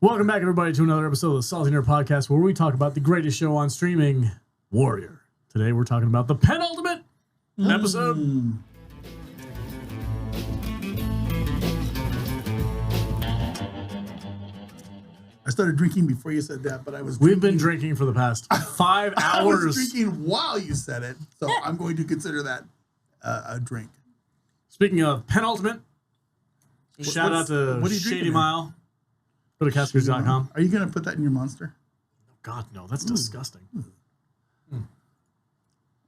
Welcome back, everybody, to another episode of the Salty Nerd Podcast, where we talk about the greatest show on streaming, Warrior. Today, we're talking about the penultimate episode. I started drinking before you said that, but I was We've been drinking for the past 5 hours. I was drinking while you said it, so I'm going to consider that a drink. Speaking of penultimate, shout out to Shady Mile. Go to Caskers.com. Are you going to put that in your Monster? God, no. That's disgusting.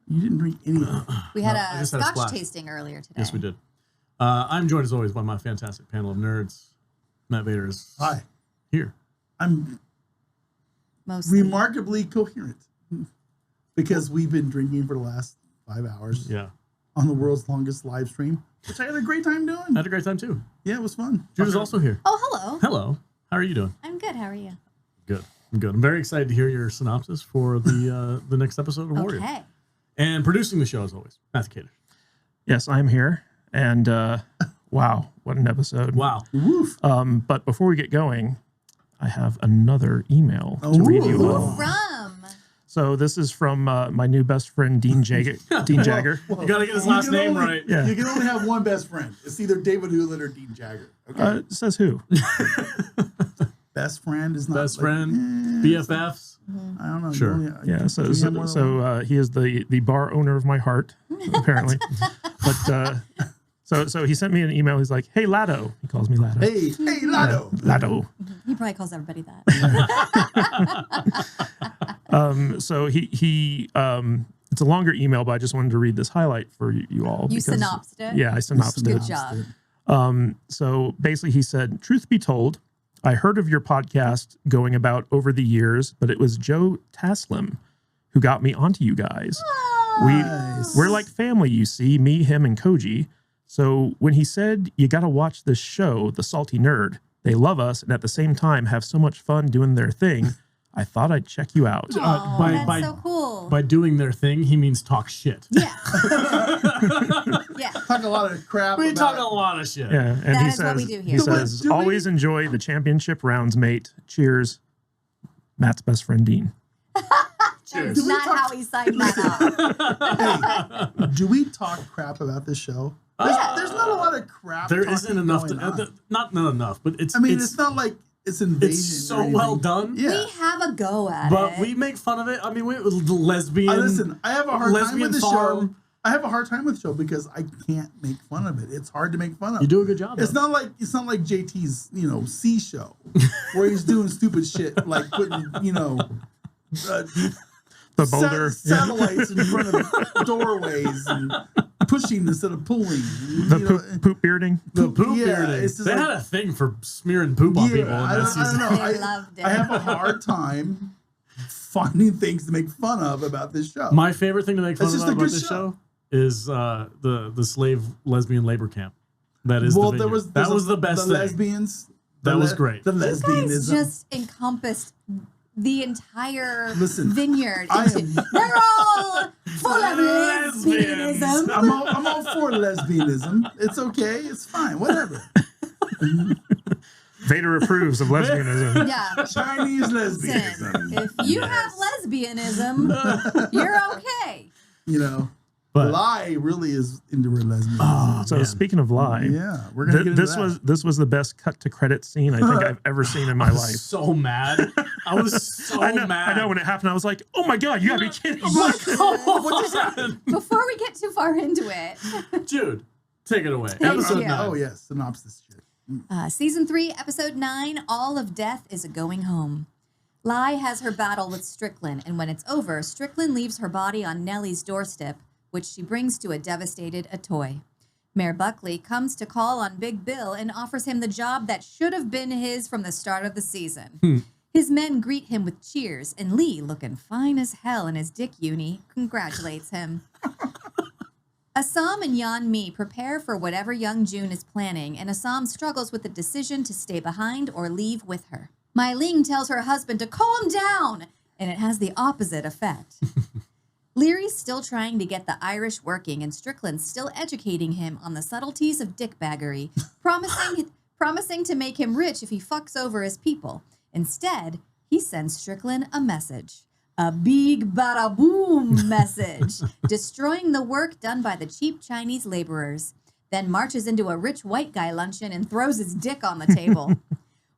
You didn't drink anything. We had I a just had a Scotch splash. tasting earlier today. Yes, we did. I'm joined, as always, by my fantastic panel of nerds. MattVader is Hi. here. I'm Mostly. remarkably coherent because we've been drinking for the last 5 hours Yeah. on the world's longest live stream, which I had a great time doing. I had a great time, too. Yeah, it was fun. Jude is also here. Oh, hello. Hello. How are you doing? I'm good. How are you? Good. I'm good. I'm very excited to hear your synopsis for the next episode of Warrior. Okay. And producing the show, as always, MattVader. Yes, I'm here. And wow, what an episode. Wow. Woof. But before we get going, I have another email to read you Who all. from? So this is from my new best friend, Dean Jagger. Dean Jagger. Well, You got to get his you last can name only- right. Yeah. You can only have one best friend. It's either David Hewlett or Dean Jagger. Okay. Says who? Best friend is not Best like, friend, eh, BFFs. I don't know. Sure. Yeah, so he is the bar owner of my heart, apparently. But so he sent me an email. He's like, "Hey, Lado." He calls me Lado. Hey, Lado. Lado. He probably calls everybody that. So he it's a longer email, but I just wanted to read this highlight for you all. You because- synopsed it? Yeah, I synopsed it. Good job. So basically he said, "Truth be told, I heard of your podcast going about over the years, but it was Joe Taslim who got me onto you guys. We're like family, you see, me, him, and Koji. So when he said, you got to watch this show, The Salty Nerd, they love us and at the same time have so much fun doing their thing, I thought I'd check you out." Oh, that's so cool. By doing their thing, he means talk shit. Yeah. Yeah. Talk a lot of crap. We about talk a lot of shit. Yeah, and That he is what says, we do he here. says, Do we- always enjoy the championship rounds, mate. Cheers. Matt's best friend, Dean. Cheers. That's not how he signed that up. Do we talk crap about this show? There's not a lot of crap. There talking isn't enough. going on. Not enough, but it's. I mean, it's not like it's invasion. It's or so anything. well done. Yeah. We have a go at But it. we make fun of it. I mean, the lesbian. Listen, I have a hard time lesbian with the farm. show. I have a hard time with the show because I can't make fun of it. It's hard to make fun of. You do a good job. It's though. not like JT's C show where he's doing stupid shit like putting The boulder. satellites in front of doorways and pushing instead of pulling. The poop bearding. The poop Yeah, bearding. it's just They like- had a thing for smearing poop on people in I that don't season. know. They loved it. I have a hard time finding things to make fun of about this show. My favorite thing to make fun It's just of a about good this show. show is the slave lesbian labor camp. That is well, the there vineyard. was that was the best the thing. lesbians. That was great. The You guys lesbianism. just encompassed the entire Listen, vineyard. I Into, am- they're all full of Lesbians. lesbianism. I'm all for lesbianism. It's okay. It's fine. Whatever. Vader approves of lesbianism. Yeah. Chinese Listen, lesbianism. if you have lesbianism, you're okay. But Lie really is into her lesbianism. So speaking of lie, Yeah, we're gonna get into that. this was the best cut to credit scene I think I've ever seen in my I was life. so mad. I was so I know mad. when it happened, I was like, "Oh my god, you gotta be kidding me!" What just happened? Before we get too far into it, Jude, take it away. Thank Episode you. 9. Oh yes, synopsis shit. Season 3, Episode 9, All of Death is a Going Home. Lai has her battle with Strictland, and when it's over, Strictland leaves her body on Nellie's doorstep, which she brings to a devastated Atoy. Mayor Buckley comes to call on Big Bill and offers him the job that should have been his from the start of the season. His men greet him with cheers, and Lee, looking fine as hell in his dick uni, congratulates him. Ah Sahm and Yeon Mi prepare for whatever Young Jun is planning, and Ah Sahm struggles with the decision to stay behind or leave with her. Mai Ling tells her husband to calm down, and it has the opposite effect. Leary's still trying to get the Irish working, and Strickland's still educating him on the subtleties of dickbaggery, promising to make him rich if he fucks over his people. Instead, he sends Strickland a message. A big bada boom message, destroying the work done by the cheap Chinese laborers, then marches into a rich white guy luncheon and throws his dick on the table.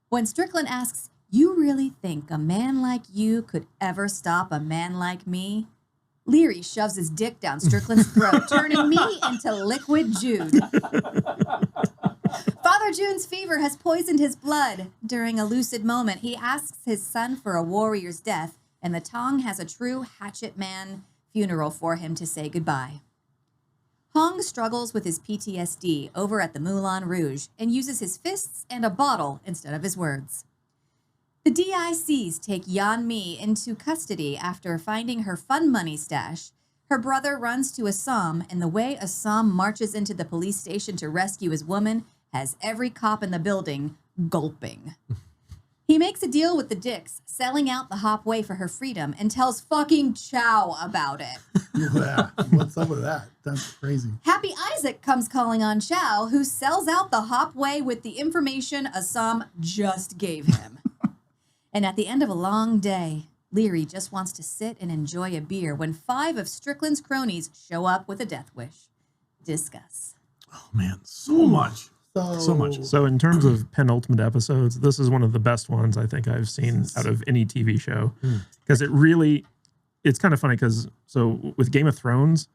When Strickland asks, "You really think a man like you could ever stop a man like me?" Leary shoves his dick down Strickland's throat, turning me into liquid Jude. Father June's fever has poisoned his blood. During a lucid moment, he asks his son for a warrior's death, and the Tong has a true hatchet man funeral for him to say goodbye. Hong struggles with his PTSD over at the Moulin Rouge and uses his fists and a bottle instead of his words. The DICs take Yan Mi into custody after finding her fun money stash. Her brother runs to Ah Sahm, and the way Ah Sahm marches into the police station to rescue his woman has every cop in the building gulping. He makes a deal with the Dicks, selling out the Hop Way for her freedom, and tells fucking Chow about it. Yeah, what's up with that? That's crazy. Happy Isaac comes calling on Chow, who sells out the Hop Way with the information Ah Sahm just gave him. And at the end of a long day, Leary just wants to sit and enjoy a beer when 5 of Strickland's cronies show up with a death wish. Discuss. Oh man, so much. So much. So in terms of penultimate episodes, this is one of the best ones I think I've seen out of any TV show. Because it's kind of funny because so with Game of Thrones,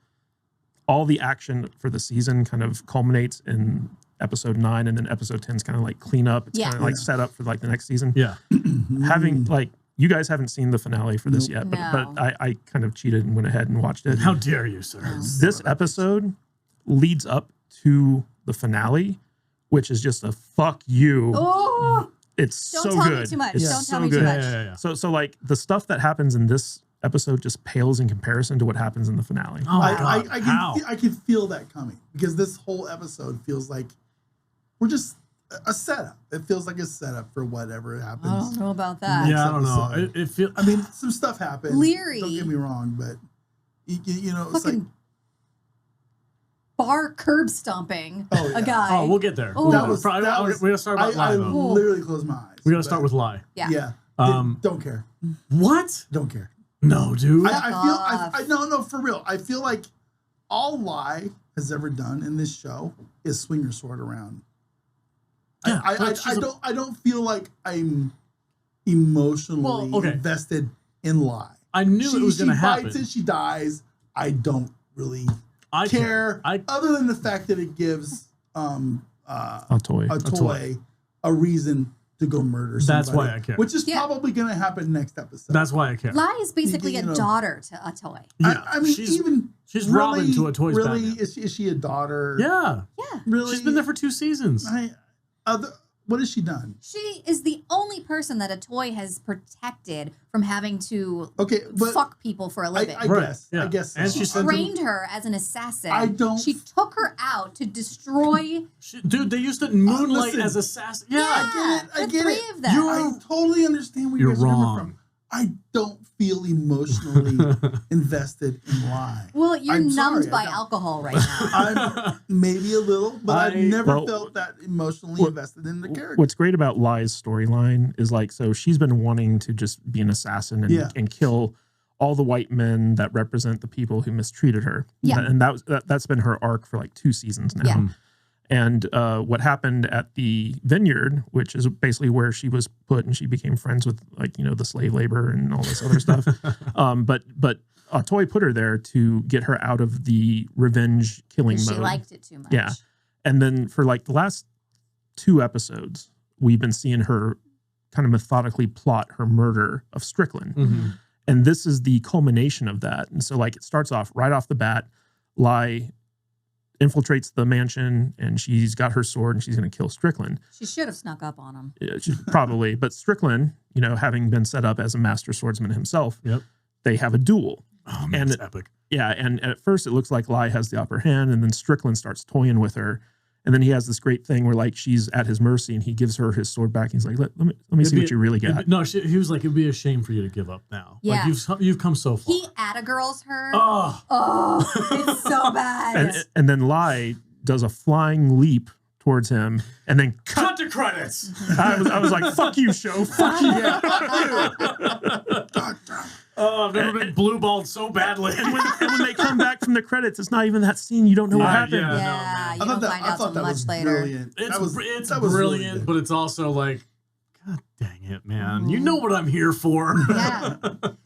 all the action for the season kind of culminates in episode 9, and then episode 10 is kind of like clean up. It's kind of like set up for like the next season. Yeah. Having like, you guys haven't seen the finale for this yet, but I kind of cheated and went ahead and watched it. How dare you, sir? This episode leads up to the finale, which is just a fuck you. Oh, it's don't so tell good. me too much. It's Don't so tell me good. too much. Yeah. So like the stuff that happens in this episode just pales in comparison to what happens in the finale. Oh my God. I can feel that coming because this whole episode feels like we're just a setup. It feels like a setup for whatever happens. I don't know about that. Yeah, I don't know. It feels. I mean, some stuff happened. Leary. Don't get me wrong, but you know, it's like Fucking bar curb stomping Oh, yeah. a guy. Oh, we'll get there. Oh. We're that gonna was. start about I lie though. literally closed my eyes. We gotta start with lie. Yeah. Yeah. Don't care. What? Don't care. No, dude. I no, for real. I feel like all Lie has ever done in this show is swing her sword around. Yeah, I don't feel like I'm emotionally invested in Lie. I knew it was going to happen. She fights and she dies. I don't really care. I other than the fact that it gives A toy. a reason to go murder somebody. That's why I care. Which is probably going to happen next episode. That's why I care. Lie is basically You a know. daughter to a toy. Yeah, I mean, she's Robin to a toy's really, Batman. is she a daughter? Yeah. Yeah. Really? She's been there for 2 seasons. What has she done? She is the only person that a toy has protected from having to but fuck people for a living. I Right, guess. yeah. I guess. And so. she said Trained her as an assassin. I don't- She took her out to destroy. Dude, they used to moonlight listen. as assassin. Yeah, I get the it. three of them. I totally understand where You're you guys are coming wrong. from. I don't feel emotionally invested in Lie. Well, you're I'm numbed sorry, by I don't. alcohol right now. I'm maybe a little, but I've never Well, felt that emotionally invested in the character. What's great about Lie's storyline is like, so she's been wanting to just be an assassin and kill all the white men that represent the people who mistreated her. Yeah. And that's been her arc for like 2 seasons now. Yeah. And what happened at the vineyard, which is basically where she was put and she became friends with like, you know, the slave labor and all this other stuff. But a toy put her there to get her out of the revenge killing mode. She liked it too much. Yeah. And then for like the last 2 episodes, we've been seeing her kind of methodically plot her murder of Strickland. Mm-hmm. And this is the culmination of that. And so like it starts off right off the bat, Lie infiltrates the mansion and she's got her sword and she's going to kill Strickland. She should have snuck up on him. Yeah, probably. But Strickland, you know, having been set up as a master swordsman himself, they have a duel. Oh, man, it's epic. Yeah, and at first it looks like Lie has the upper hand, and then Strickland starts toying with her. And then he has this great thing where like she's at his mercy and he gives her his sword back. He's like, let me see what you really got. He was like, it'd be a shame for you to give up now. Yeah. Like you've come so far. He attagirls her. Oh, Oh, it's so bad. And then Lie does a flying leap towards him, and then Cut to credits. I was like, fuck you, show. Fuck you. Oh, I've never been blue balled so badly. And when they come back from the credits, it's not even that scene. You don't know what happened. yeah. Yeah, no, you don't find out till much later. Brilliant. It's That was it's really brilliant, good. but it's also like, God dang it, man! You know what I'm here for. Yeah.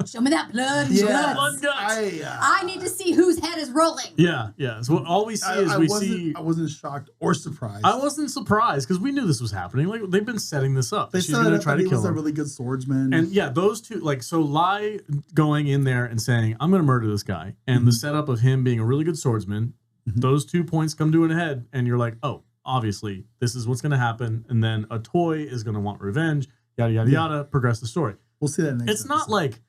Show me that blood. Yeah. Guts. Blood guts. I need to see whose head is rolling. Yeah. So all we see is we see. I wasn't shocked or surprised. I wasn't surprised because we knew this was happening. Like they've been setting this up. They She's said gonna that try to he kill was a him. really good swordsman. And yeah, those two, like, so Lai going in there and saying, I'm going to murder this guy. And the setup of him being a really good swordsman, those 2 points come to an head. And you're like, oh, obviously, this is what's going to happen. And then a toy is going to want revenge, yada, yada, yada, progress the story. we'll see that next. It's not episode. like,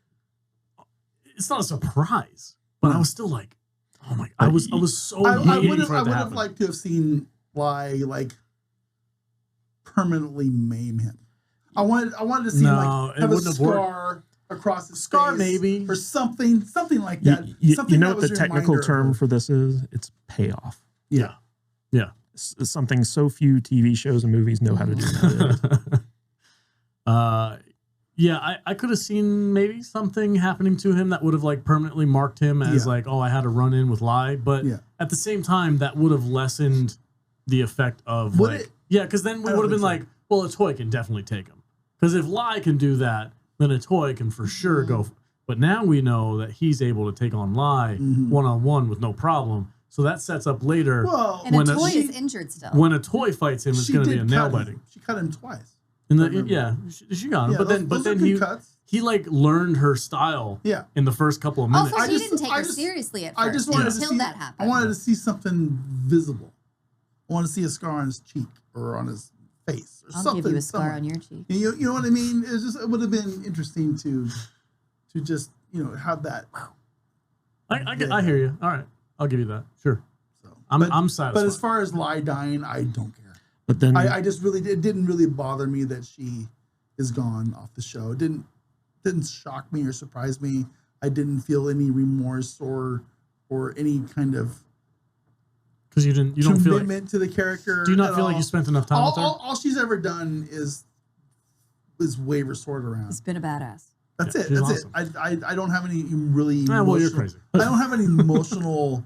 it's not a surprise, but I was still like, oh my, I was so I waiting would for it to have happen. liked to have seen Lai like permanently maim him. I wanted to see him No, like it have a wouldn't have worked. scar across his Scar face maybe. or something like that. You Something know that what was the a technical reminder of term her. for this is? It's payoff. Yeah. It's something so few TV shows and movies know how to do that. I could have seen maybe something happening to him that would have like permanently marked him as Yeah. like, oh, I had a run in with Lai. But Yeah. at the same time, that would have lessened the effect of Would like, it? because then we I would don't have been think like, well, a toy can definitely take him. Because if Lai can do that, then a toy can for sure go. But now we know that he's able to take on Lai one-on-one with no problem. So that sets up later Well, And a When toy she- is injured still. when a toy fights him, it's she going to be a did nail cut biting. him. She cut him twice. And remember. she got him. Yeah, but then those are he good cuts. he like learned her style Yeah. in the first couple of minutes. also, I she just- didn't take I her just- seriously at first I just wanted to until see that happened. I wanted to see something visible. I want to see a scar on his cheek or on his face or I'll something. give you a scar somewhere. on your cheek. You know what I mean? It would have been interesting to just have that. I hear you. All right, I'll give you that. Sure, So I'm satisfied. But as far as Lai dying, I don't care. But then I just really it didn't really bother me that she is gone off the show. It didn't shock me or surprise me. I didn't feel any remorse or any kind of because you don't feel like. commitment to the character. Do you not at feel like all. you spent enough time with her? All she's ever done is wave her sword around. It's been a badass. That's Yeah, it. she's That's awesome. it. I don't have any really. Well, you're emotional- crazy. I don't have any emotional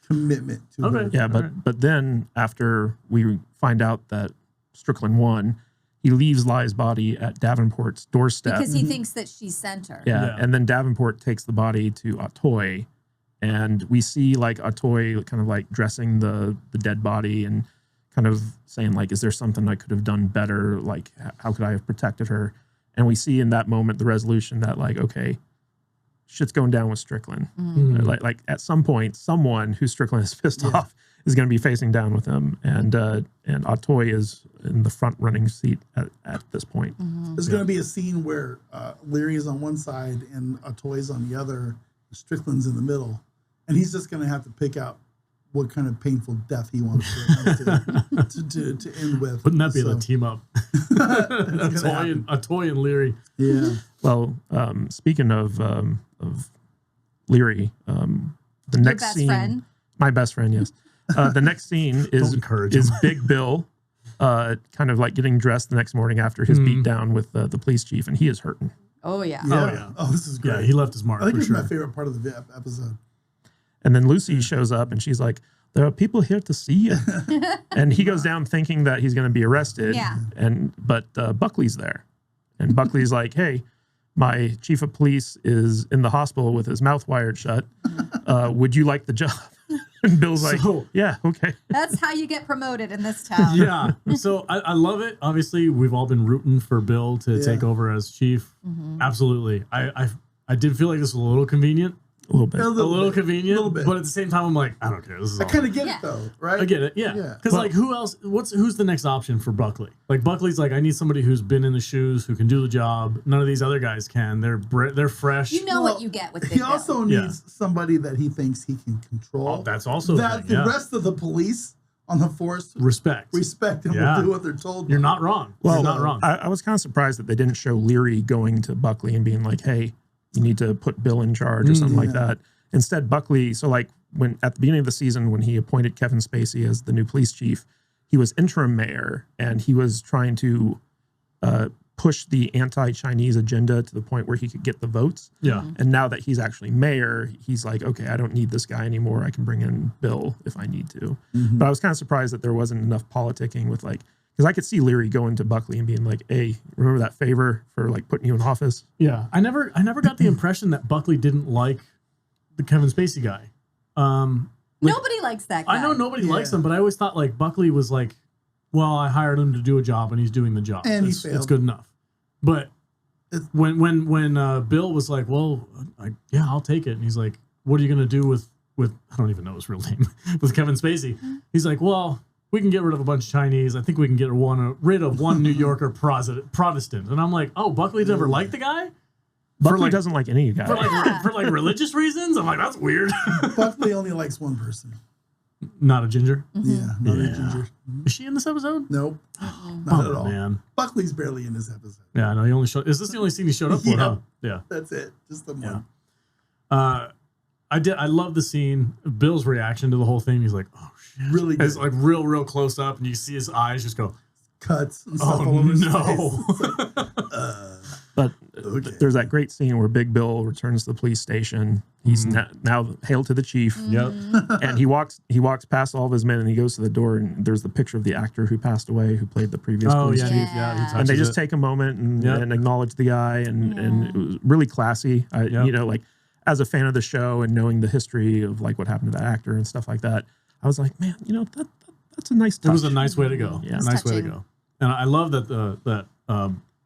commitment to Okay. her. yeah, All but right. but then after we find out that Strickland won, he leaves Lai's body at Davenport's doorstep. Because he thinks that she sent her. Yeah, Yeah. and then Davenport takes the body to Atoy, and we see like Atoy kind of like dressing the dead body and kind of saying like, is there something I could have done better? Like, how could I have protected her? And we see in that moment the resolution that like, okay, shit's going down with Strickland. Mm-hmm. Like at some point, someone who Strickland is pissed off is going to be facing down with him, and Atoy is in the front running seat at this point. There's going to be a scene where Leary is on one side and Atoy's on the other. Strickland's in the middle, and he's just going to have to pick out what kind of painful death he wants to end with. Wouldn't that be So, the team up? it's gonna happen. a toy and Leary. Yeah. Well, speaking of Leary, the next best scene, friend? my best friend, yes. The next scene is Don't encourage him. Big Bill, kind of like getting dressed the next morning after his beat down with the police chief, and he is hurting. Oh, yeah. Yeah. Oh, this is great. Yeah, he left his mark I think for it's sure. my favorite part of the episode. And then Lucy shows up, and she's like, "There are people here to see you," and he goes down thinking that he's going to be arrested. Yeah. But Buckley's there, and Buckley's like, "Hey, my chief of police is in the hospital with his mouth wired shut. Would you like the job?" And Bill's like, So- "Yeah, okay." That's how you get promoted in this town. Yeah. So I love it. Obviously, we've all been rooting for Bill to take over as chief. Absolutely. I did feel like this was a little convenient. A little bit. A little bit, convenient. little bit. But at the same time, I'm like, I don't care. This is I all kind of get Yeah. it though, right? I get it, yeah. Yeah. Because like, who else? Who's the next option for Buckley? Like Buckley's like, I need somebody who's been in the shoes, who can do the job. None of these other guys can. They're fresh. You know Well, what you get with Big He Bill. also Yeah. needs somebody that he thinks he can control. Oh, that's also a that thing, the yeah. rest of the police on the force respect. respect and Yeah. will do what they're told. You're by. not wrong. Well, You're not wrong. I was kind of surprised that they didn't show Leary going to Buckley and being like, "Hey, you need to put Bill in charge" or something like yeah. that. Instead, Buckley, so like when at the beginning of the season when he appointed Kevin Spacey as the new police chief, he was interim mayor and he was trying to push the anti-Chinese agenda to the point where he could get the votes. Yeah. And now that he's actually mayor, he's like, okay, I don't need this guy anymore. I can bring in Bill if I need to. But I was kind of surprised that there wasn't enough politicking with like, because I could see Leary going to Buckley and being like, hey, remember that favor for like putting you in office? Yeah. I never got the impression that Buckley didn't like the Kevin Spacey guy. Nobody likes that guy. I know nobody likes him, but I always thought like Buckley was like, well, I hired him to do a job and he's doing the job. And it's, he failed. It's good enough. But when Bill was like, well, yeah, I'll take it. And he's like, what are you going to do with, I don't even know his real name, with Kevin Spacey? He's like, well, we can get rid of a bunch of Chinese. I think we can get rid of one New Yorker Protestant. And I'm like, oh, Buckley never liked the guy? Buckley doesn't like any guy. For religious reasons? I'm like, that's weird. Buckley only likes one person. Not a ginger? Yeah, not a ginger. Is she in this episode? Nope. Not at all. Man. Buckley's barely in this episode. Yeah, no, he only showed. Is this the only scene he showed up for? Yeah. Huh? Yeah. That's it. Just the one. Yeah. I love the scene. Bill's reaction to the whole thing. He's like, oh shit. Really good. It's like real close up, and you see his eyes just go, Cuts and stuff oh all over his no. face. But Okay. there's that great scene where Big Bill returns to the police station. He's now hailed to the chief. Yep. And he walks past all of his men and he goes to the door and there's the picture of the actor who passed away who played the previous Oh police yeah, chief. he Yeah. touches And they just it. take a moment and, Yep. and acknowledge the guy and it was really classy. You know, like as a fan of the show and knowing the history of like what happened to that actor and stuff like that, I was like, man, you know, that's a nice touch. It was a nice way to go. Yeah. A nice way to Touching. go. And I love that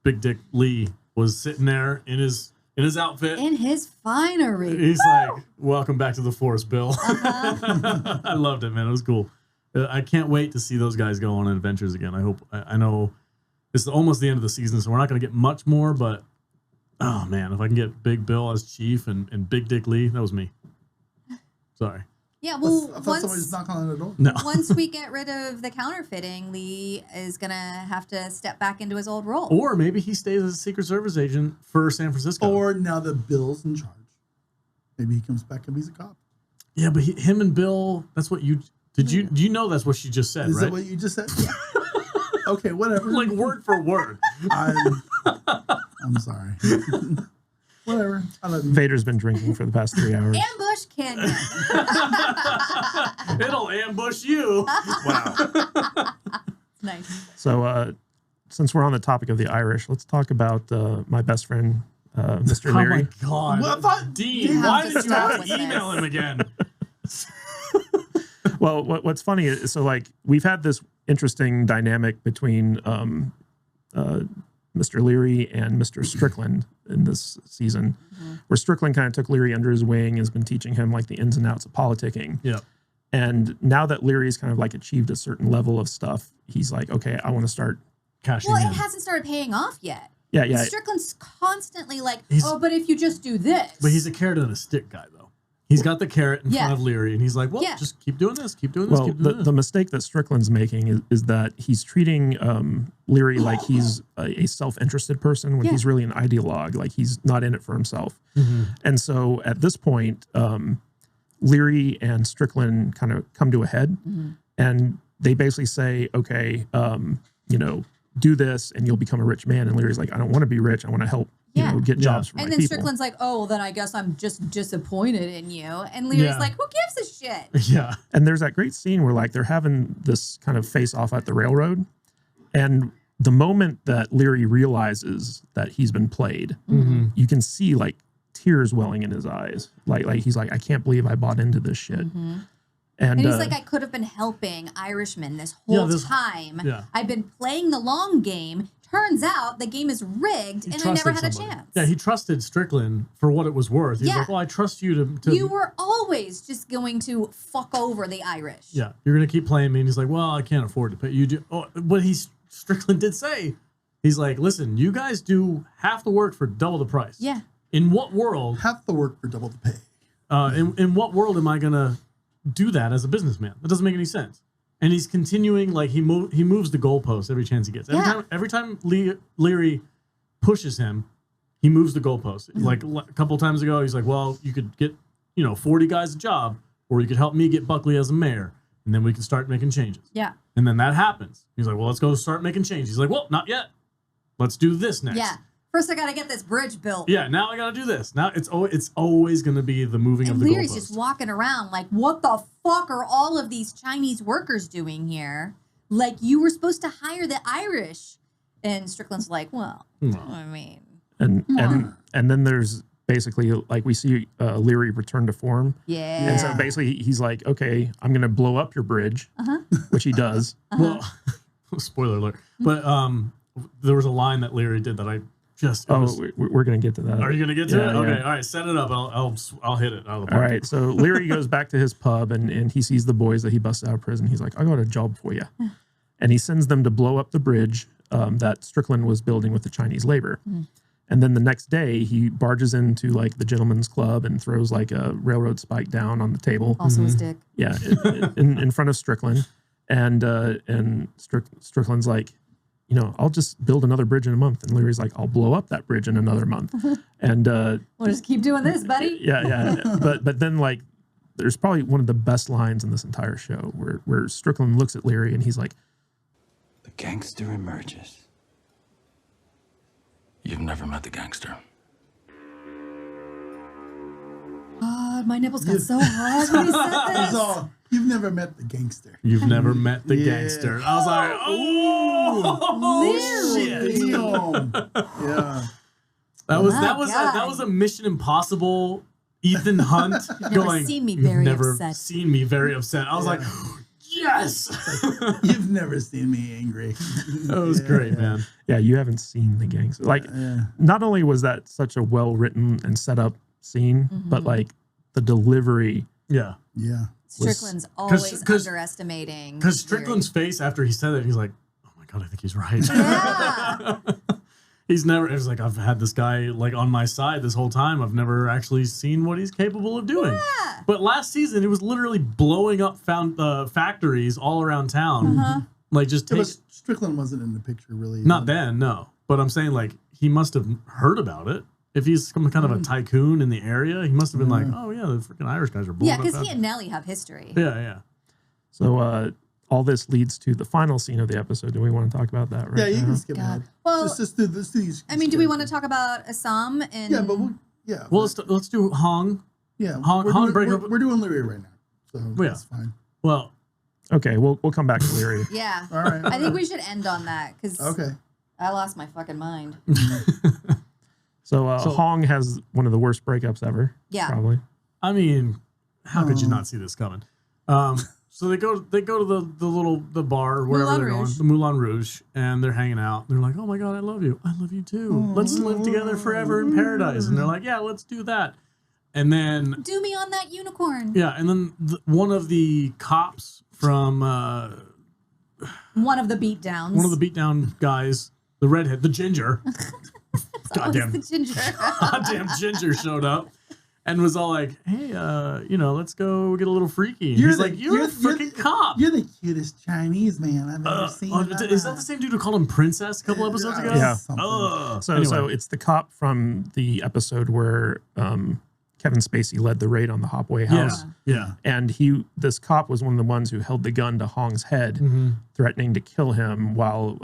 Big Dick Lee was sitting there in his outfit. In his finery. He's like, welcome back to the force, Bill. I loved it, man. It was cool. I can't wait to see those guys go on adventures again. I know it's almost the end of the season, so we're not going to get much more, but oh man, if I can get Big Bill as chief and Big Dick Lee, that was me. Sorry. Yeah, well, I thought somebody was knocking on the door. No. once we get rid of the counterfeiting, Lee is going to have to step back into his old role. Or maybe he stays as a Secret Service agent for San Francisco. Or now that Bill's in charge. Maybe he comes back and he's a cop. Yeah, but him and Bill, that's what you... Do you know that's what she just said, Is right? that what you just said? Okay, whatever. Like word for word. I'm sorry. Whatever. I love you. Vader's been drinking for the past 3 hours. Ambush Canyon. It'll ambush you. Wow. Nice. So since we're on the topic of the Irish, let's talk about my best friend, Mr. Oh my Leary. God. Well, I thought- Dean, You have why to did you stop have with to email this. him again? Well, what's funny is, so like we've had this interesting dynamic between Mr. Leary and Mr. Strictland in this season, where Strictland kind of took Leary under his wing and has been teaching him like the ins and outs of politicking. Yeah. And now that Leary's kind of like achieved a certain level of stuff, he's like, okay, I want to start. Cashing Well, in. it hasn't started paying off yet. Yeah. Strickland's constantly like, He's- oh, but if you just do this. But he's a carrot and a stick guy, though. He's got the carrot in Yeah. front of Leary, and he's like, well, Yeah. just keep doing this, keep doing this, Well, keep doing this. the mistake that Strickland's making is that he's treating Leary like he's a self-interested person when Yeah. he's really an ideologue, like he's not in it for himself. Mm-hmm. And so at this point, Leary and Strickland kind of come to a head, and they basically say, okay, you know, do this and you'll become a rich man. And Leary's like, I don't want to be rich. I want to help, you Yeah. know, get Yeah. jobs for And my then people. Strickland's like, oh, well, then I guess I'm just disappointed in you. And Leary's Yeah. like, who gives a shit? Yeah. And there's that great scene where like they're having this kind of face off at the railroad. And the moment that Leary realizes that he's been played, Mm-hmm. you can see like tears welling in his eyes. Like he's like, I can't believe I bought into this shit. And, And he's like, I could have been helping Irishmen this whole time. yeah. I've been playing the long game. Turns out the game is rigged, and I never had a chance. Yeah, he trusted Strickland for what it was worth. He's Yeah. like, well, I trust you to You were always just going to fuck over the Irish. yeah, you're going to keep playing me. And he's like, well, I can't afford to pay you. What Strickland did say, he's like, listen, you guys do half the work for double the price. Yeah. In what world, Half the work for double the pay. in what world am I going to do that as a businessman? That doesn't make any sense. And he's continuing, like he moves the goalpost every chance he gets. Every time Leary pushes him, he moves the goalpost. Like a couple times ago, he's like, well, you could get 40 guys a job, or you could help me get Buckley as a mayor. and then we can start making changes. Yeah. And then that happens. He's like, well, let's go start making changes. He's like, well, not yet. Let's do this next. Yeah. First, I got to get this bridge built. Yeah, now I got to do this. Now it's always going to be the moving of the Leary's goalpost. just walking around like, what the fuck are all of these Chinese workers doing here? Like, you were supposed to hire the Irish. And Strickland's like, well, I mean. And then there's basically, like, we see Leary return to form. Yeah. And so basically he's like, okay, I'm going to blow up your bridge, which he does. Well, spoiler alert. But there was a line that Leary did that I just... We're going to get to that. Are you going to get to it? Yeah. Okay, all right, set it up. I'll hit it out of the All park. right, so Leary goes back to his pub and he sees the boys that he busted out of prison. He's like, I got a job for you. And he sends them to blow up the bridge that Strickland was building with the Chinese labor. And then the next day, he barges into like the gentleman's club and throws like a railroad spike down on the table. Also his dick. Yeah, in front of Strickland. And Strickland's like, you know, I'll just build another bridge in a month. And Leary's like, I'll blow up that bridge in another month. And We'll just keep doing this, buddy. yeah. But then like, there's probably one of the best lines in this entire show where Strickland looks at Leary and he's like, the gangster emerges. You've never met the gangster. God, my nipples got so hard when he said It's this. all, you've never met the gangster. You've never met the Yeah. gangster. I was like, oh, Leary. shit. Damn. Yeah. That was My God. that was a Mission Impossible Ethan Hunt going. seen me "You've very never upset." seen me very upset. I was like, yes. You've never seen me angry. That was great, man. yeah, you haven't seen the gangster. Like, not only was that such a well-written and set up scene, but like the delivery. Yeah, Yeah. Strickland's always 'cause- underestimating. because Strickland's face after he said it, he's like, oh my God, I think he's right. Yeah. He's never. It's like I've had this guy like on my side this whole time. I've never actually seen what he's capable of doing. Yeah. But last season, it was literally blowing up factories all around town. Like just Yeah, take. but Strickland wasn't in the picture really. Not then, no. But I'm saying like he must have heard about it. If he's some kind of a tycoon in the area, he must have been like, oh yeah, the freaking Irish guys are blowing Yeah, up. because he factories." and Nellie have history. Yeah. So all this leads to the final scene of the episode. Do we want to talk about that right Yeah, you now? can skip God. ahead. Well, just do these. I mean, do we want to talk about Assam and? Yeah, but Well, let's do Hong. yeah, Han break up- we're doing Leary right now, so Yeah. that's fine. Well, Okay, we'll come back to Leary. Yeah. All right. I think we should end on that because Okay. I lost my fucking mind. So Hong has one of the worst breakups ever. Yeah. Probably. I mean, how could you not see this coming? So they go to the bar wherever Moulin they're going, Rouge. the Moulin Rouge, and they're hanging out. They're like, "Oh my God, I love you. I love you too. Let's live together forever in paradise." And they're like, "Yeah, let's do that." And then Do me on that unicorn. yeah, and then one of the cops from One of the beatdowns. one of the beatdown guys, the redhead, the ginger, goddamn, The ginger. goddamn ginger showed up. And was all like, "Hey, let's go get a little freaky." And You're he's the- like, "You're a freaking cop." You're the cutest Chinese man I've ever seen. Is that the same dude who called him princess a couple episodes ago? Yeah. Something. So Anyway. so it's the cop from the episode where Kevin Spacey led the raid on the Hopway house. Yeah. And this cop was one of the ones who held the gun to Hong's head, threatening to kill him while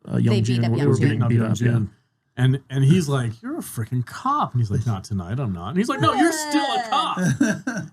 Young beat Jun up were Young being Jun. beat Young up. Jun. And he's like, "You're a freaking cop." And he's like, "Not tonight, I'm not." And he's like, "No, you're still a cop."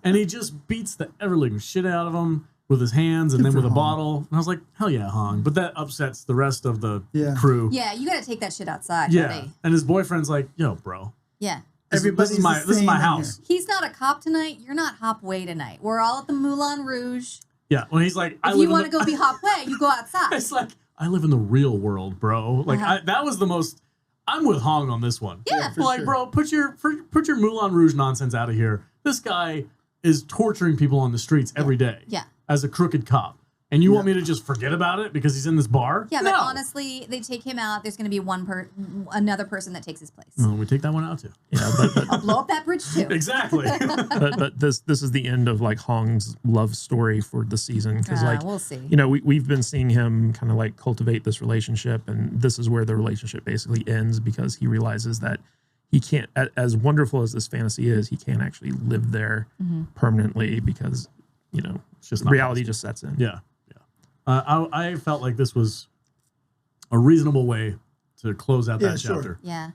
And he just beats the ever-living shit out of him with his hands and Good then for with a Hong. bottle. And I was like, hell yeah, Hong. But that upsets the rest of the Yeah. crew. Yeah, you got to take that shit outside, Yeah. buddy. And his boyfriend's like, "Yo, bro, Yeah. this Everybody's is my the this is my same in house." He's not a cop tonight. You're not Hopway tonight. We're all at the Moulin Rouge. Yeah. When he's like, If you want to go be Hopway, you go outside. It's like, I live in the real world, bro. Like that was the most. I'm with Hong on this one. Yeah. for Like, sure. bro, put your Moulin Rouge nonsense out of here. This guy is torturing people on the streets every day. Yeah. As a crooked cop. And you want me to just forget about it because he's in this bar? Yeah, No. but honestly, they take him out. There's going to be another person that takes his place. Oh, we take that one out too. Yeah, but I'll blow up that bridge too. Exactly. but this is the end of like Hong's love story for the season because like we'll see. you know we've been seeing him kind of like cultivate this relationship, and this is where the relationship basically ends because he realizes that he can't, as wonderful as this fantasy is, he can't actually live there permanently because It's just not reality possible. just sets in. Yeah. I felt like this was a reasonable way to close out that sure. chapter. Yeah.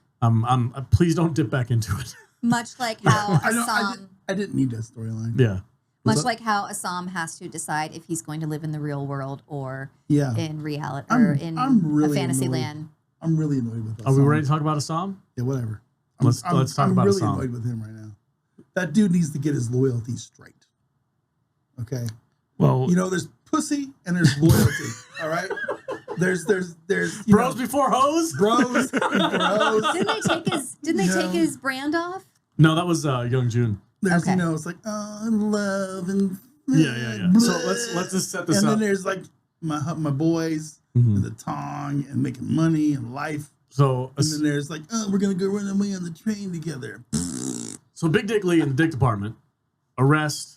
Please don't dip back into it. Much like how I Assam, didn't need that storyline. Yeah. much like how Assam has to decide if he's going to live in the real world or Yeah. in reality I'm- or in I'm really a fantasy annoyed. land. I'm really annoyed with that. Are we ready to talk about Assam? Yeah, whatever. Let's talk about I'm really Assam. annoyed with him right now. That dude needs to get his loyalty straight. Okay. Well, There's pussy and there's loyalty. All right. There's Bros before hoes? bros. bros. Didn't they take his brand off? No, that was Young Jun. There's Okay. it's like love and Yeah. So let's just set this and up. then there's like my boys and the tongue and making money and life. So And then there's like, we're gonna go run away on the train together. Big Dick Lee in the Dick Department arrest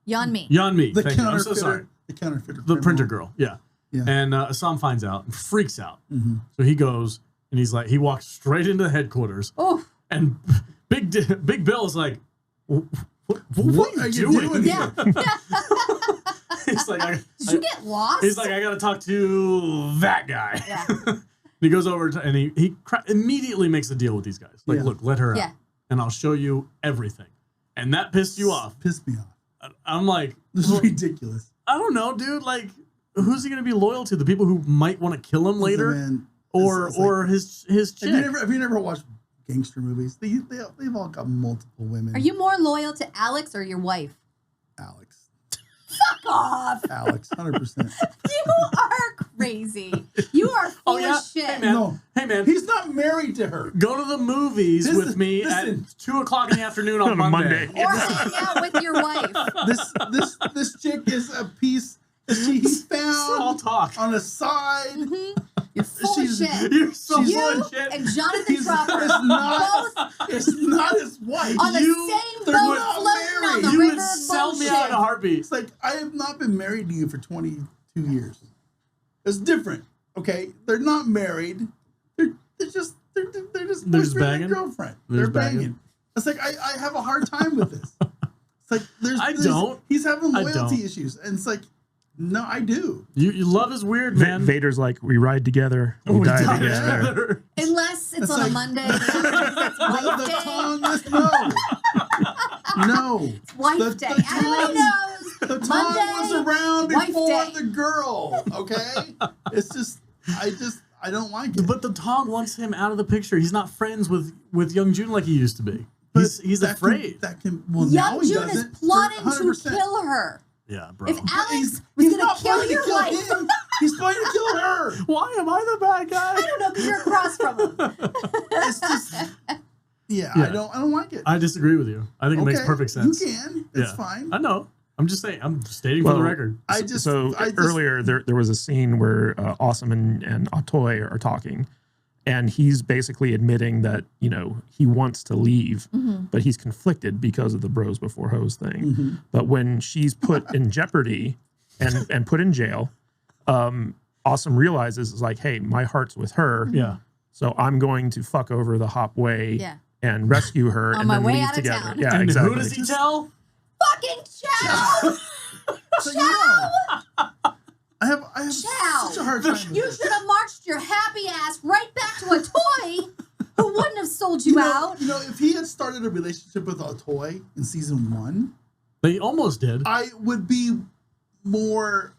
Yeonmi. Yeonmi. The Thank you. I'm so counterfeiter. sorry. The counterfeiter. The criminal. printer girl. Yeah. Yeah. And Assam finds out and freaks out. Mm-hmm. So he goes and he's like, he walks straight into the headquarters. Oh, And Big Bill is like, what are you doing? yeah. He's like, Did you get lost? he's like, I got to talk to that guy. Yeah. And he goes over to, and he immediately makes a deal with these guys. Like, Yeah. look, let her Yeah. out, and I'll show you everything. And that pissed you off. Pissed me off. I'm like, This is well, ridiculous. I don't know, dude. Like, who's he gonna be loyal to? The people who might want to kill him later, Man, or it's like- or his chick? have you never watched gangster movies? They've all got multiple women. Are you more loyal to Alex or your wife? Alex? Fuck off. Alex, 100%. You are crazy. You are full Oh, yeah? of shit. Hey, man. No, Hey man, he's not married to her. go to the movies Listen, with me listen. at 2:00 in the afternoon on On a Monday. Monday. Or hang out with your wife. This chick is a piece that he Small found talk. on the side. You're full She's- of shit. You're so She's- full You of shit. and Jonathan He's Crawford not. both It's not his wife. on the You- same they're boat not floating on married. the You river would of sell me bullshit. out in a heartbeat. It's like I have not been married to you for 22 years. It's different. Okay, they're not married. They're just just boyfriend banging? and girlfriend. They're They're just banging. banging? It's like I have a hard time with this. It's like I don't. He's having I loyalty don't. issues, and it's like no, I do. You love is weird, man. Vader's like, we ride together, we die die together. together. Unless it's It's on a like- Monday. It's wife The day. tongue is no. Wife The- day. the Everybody tongue- knows. The tongue Monday, was around wife before day. the girl. Okay, it's just I don't like it. But the dog wants him out of the picture. He's not friends with Young Jun like he used to be. But He's that afraid. Well, now Young he Jun is doesn't. plotting to 100%. kill her. Yeah, bro. If But Alex was he's going not to kill planning your to wife, kill him. He's going to kill her. Why am I the bad guy? I don't know because you're across from him. It's just, yeah, Yeah. I don't like it. I disagree with you. I think it makes Okay, perfect sense. You can. It's Yeah. fine. I know. I'm just saying. I'm stating for the record. I just So earlier there was a scene where Awesome and Atoy are talking, and he's basically admitting that he wants to leave, but he's conflicted because of the bros before hoes thing. But when she's put in jeopardy and put in jail, Awesome realizes is like, hey, my heart's with her, Yeah. so I'm going to fuck over the Hop Way Yeah. and rescue her On and my then way leave out of together. town. Yeah, And exactly. who does he tell? Fucking Chow! So, I have Chow! such a hard time. with You this. should have marched your happy ass right back to a toy who wouldn't have sold you out. If he had started a relationship with a toy in season 1, They almost did. I would be more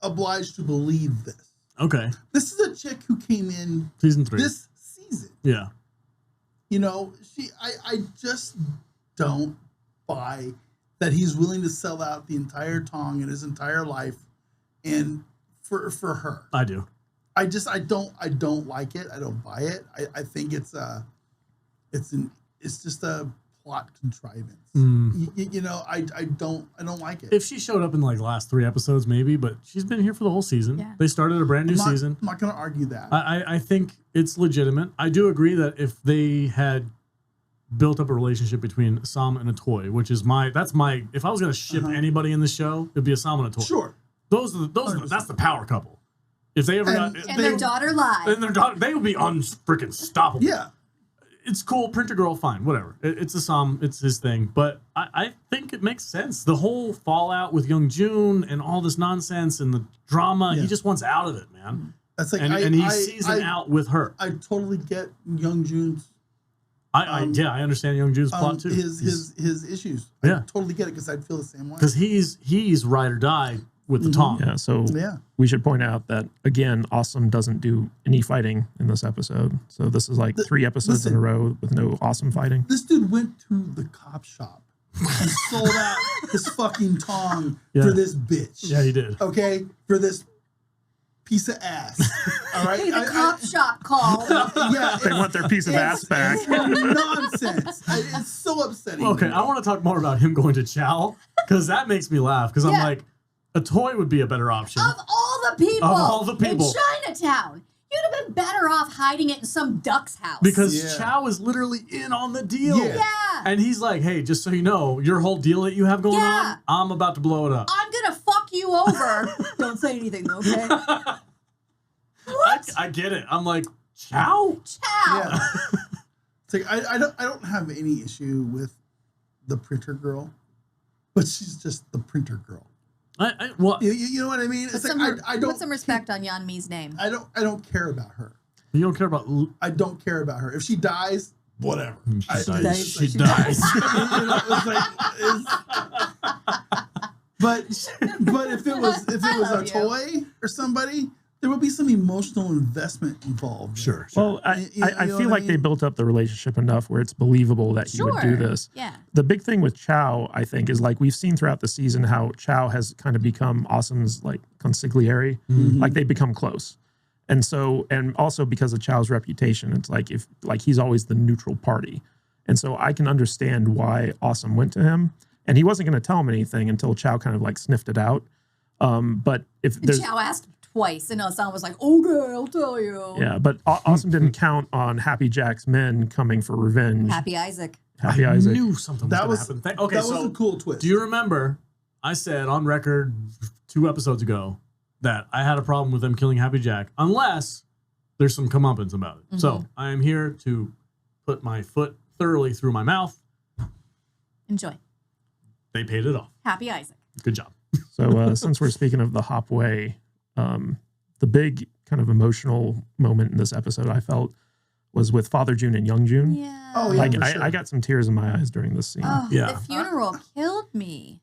obliged to believe this. Okay. This is a chick who came in Season 3. this season. Yeah. I just don't buy that he's willing to sell out the entire Tong and his entire life and for her. I do. I don't like it. I don't buy it. I think it's just a plot contrivance. I don't like it. If she showed up in like the last 3 episodes, maybe, but she's been here for the whole season. Yeah. They started a brand new season. I'm not going to argue that. I think it's legitimate. I do agree that if they had built up a relationship between Sam and a toy, which is if I was going to ship anybody in the show, it'd be a Sam and a toy. Sure. That's the power couple. If they ever And- got And their daughter lied. and their daughter, they would be unfreaking stoppable. Yeah. it's cool. Printer girl, fine, whatever. It's a Sahm, it's his thing. But I think it makes sense. The whole fallout with Young Jun and all this nonsense and the drama, he just wants out of it, man. That's like, and he sees it out with her. I totally get Young Jun's. I understand Young Jun's plot too. His issues. Yeah. I totally get it because I'd feel the same way. Because he's ride or die with the Tom. Yeah, so we should point out that, again, Ah Sahm doesn't do any fighting in this episode. So this is like 3 episodes in a row with no Ah Sahm fighting. This dude went to the cop shop and sold out his fucking Tong for this bitch. Yeah, he did. Okay? For this piece of ass. All right? Hey, the cop shop called. Yeah. They want their piece of ass back. It's nonsense. It's so upsetting. Okay, I want to talk more about him going to Chow because that makes me laugh because I'm like, a toy would be a better option. Of all the people in Chinatown, you'd have been better off hiding it in some duck's house. Because Chow is literally in on the deal. Yeah. And he's like, hey, just so you know, your whole deal that you have going on, I'm about to blow it up. I'm going to fuck you over. Don't say anything, okay? What? I get it. I'm like, Chow? Yeah. It's like, I don't have any issue with the printer girl, but she's just the printer girl. Well, you know what I mean? It's like, I don't put some respect on Yan Mi's name. I don't care about her. You don't care about... I don't care about her. If she dies, whatever. She dies. You know, but if it was a toy or somebody, there would be some emotional investment involved. Sure. Well, I feel like they built up the relationship enough where it's believable that he would do this. Yeah. The big thing with Chow, I think, is like we've seen throughout the season how Chow has kind of become Ah Sam's like consigliere. Like they become close. And so, and also because of Chow's reputation, it's like he's always the neutral party. And so I can understand why Ah Sahm went to him. And he wasn't going to tell him anything until Chow kind of like sniffed it out. But if there's Chow asked twice, and Hassan was like, okay, I'll tell you. Yeah, but Ah Sahm didn't count on Happy Jack's men coming for revenge. Happy Isaac. Happy I Isaac. knew something was going to happen. Okay, that was a cool twist. Do you remember I said on record 2 episodes ago that I had a problem with them killing Happy Jack unless there's some comeuppance about it. So I am here to put my foot thoroughly through my mouth. Enjoy. They paid it off. Happy Isaac. Good job. So since we're speaking of the Hop Way, the big kind of emotional moment in this episode I felt was with Father Jun and Young Jun. Yeah. Oh, yeah. Like for I got some tears in my eyes during this scene. Oh, Yeah. the funeral killed me.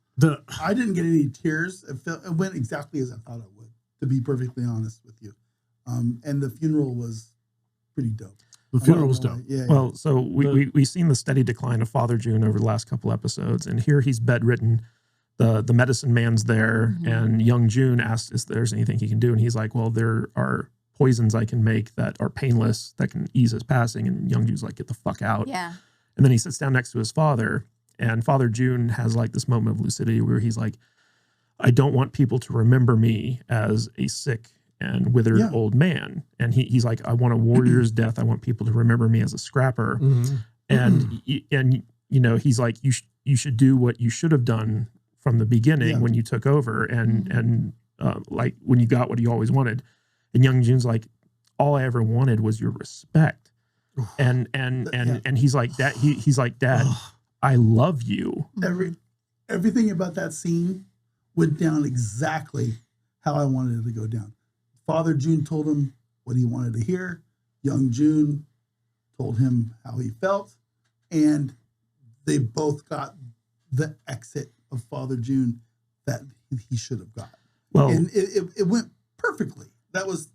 I didn't get any tears. It went exactly as I thought it would, to be perfectly honest with you. And the funeral was pretty dope. The funeral was dope. Yeah. Well, so we've seen the steady decline of Father Jun over the last couple episodes, and here he's bedridden. The medicine man's there, and Young Jun asks if there's anything he can do, and he's like, well, there are poisons I can make that are painless, that can ease his passing, and Young Jun's like, get the fuck out. Yeah. And then he sits down next to his father, and Father Jun has like this moment of lucidity where he's like, I don't want people to remember me as a sick and withered old man. And he's like, I want a warrior's death. I want people to remember me as a scrapper. And you know, he's like, you should do what you should have done from the beginning when you took over, and like when you got what you always wanted. And Young Jun's like, all I ever wanted was your respect. And he's like, he's like, Dad, I love you. Everything about that scene went down exactly how I wanted it to go down. Father Jun told him what he wanted to hear. Young Jun told him how he felt, and they both got the exit of Father Jun that he should have got. Well, and it went perfectly. That was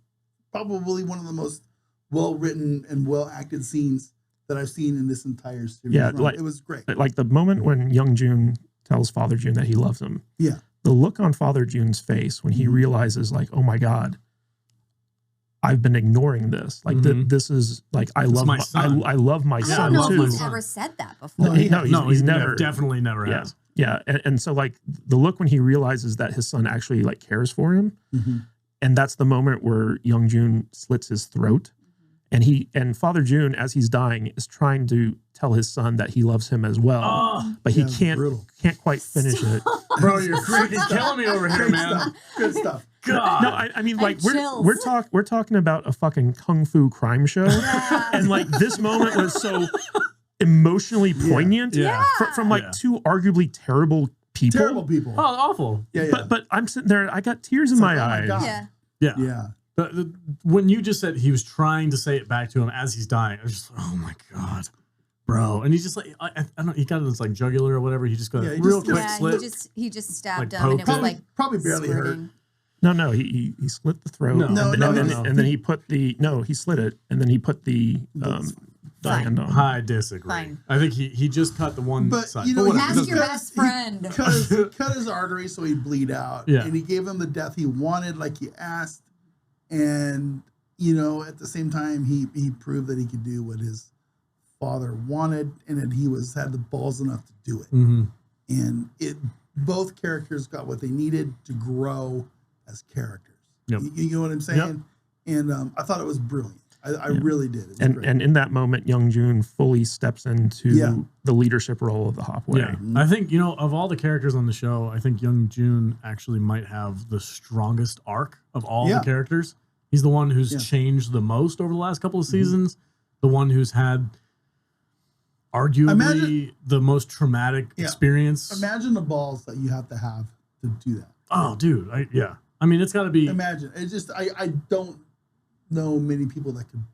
probably one of the most well-written and well-acted scenes that I've seen in this entire series. Yeah, like, it was great. Like the moment when Young Jun tells Father Jun that he loves him. Yeah. The look on Father Jun's face when he realizes, like, oh my God, I've been ignoring this. Like this is like I love my son. I love my son I don't know too. if he's ever said that before. No, he's never, definitely never yeah, has. Yeah, and so like the look when he realizes that his son actually like cares for him, and that's the moment where Young Jun slits his throat, and Father Jun, as he's dying, is trying to tell his son that he loves him as well, but he can't quite finish it. Bro, you're killing me over here, man. Good stuff. God. No, I mean, like chills. we're talking about a fucking kung fu crime show, Yeah. and like this moment was so emotionally poignant. Yeah. From like Yeah. two arguably terrible people. Terrible people. Oh, awful. Yeah. But I'm sitting there, I got tears in my like, oh my eyes. God. Yeah. Yeah. Yeah. When you just said he was trying to say it back to him as he's dying, I was just like, oh my God, bro. And he's just like, I don't know, he got this like jugular or whatever. He just got a real quick Yeah, slit. he just stabbed Like him, and it was poked like Probably barely hurt. squirting. No, he split the throat. No. And then he put the he slit it, and then he put the end on. I disagree. Fine. I think he just cut the one But side. you know, But whatever. Ask your best friend. Cut his artery so he'd bleed out. Yeah. And he gave him the death he wanted, like he asked. And you know, at the same time, he proved that he could do what his father wanted, and that he had the balls enough to do it. Mhm. And both characters got what they needed to grow as characters. Yep. You know what I'm saying? Yep. And I thought it was brilliant. I really did. It was great. And in that moment, Young Jun fully steps into the leadership role of the Hopway. Yeah, I think, you know, of all the characters on the show, I think Young Jun actually might have the strongest arc of all the characters. He's the one who's changed the most over the last couple of seasons. The one who's had arguably the most traumatic experience. Imagine the balls that you have to do that. Oh, dude. I mean, it's got to be. Imagine. It's just, I don't know many people that could,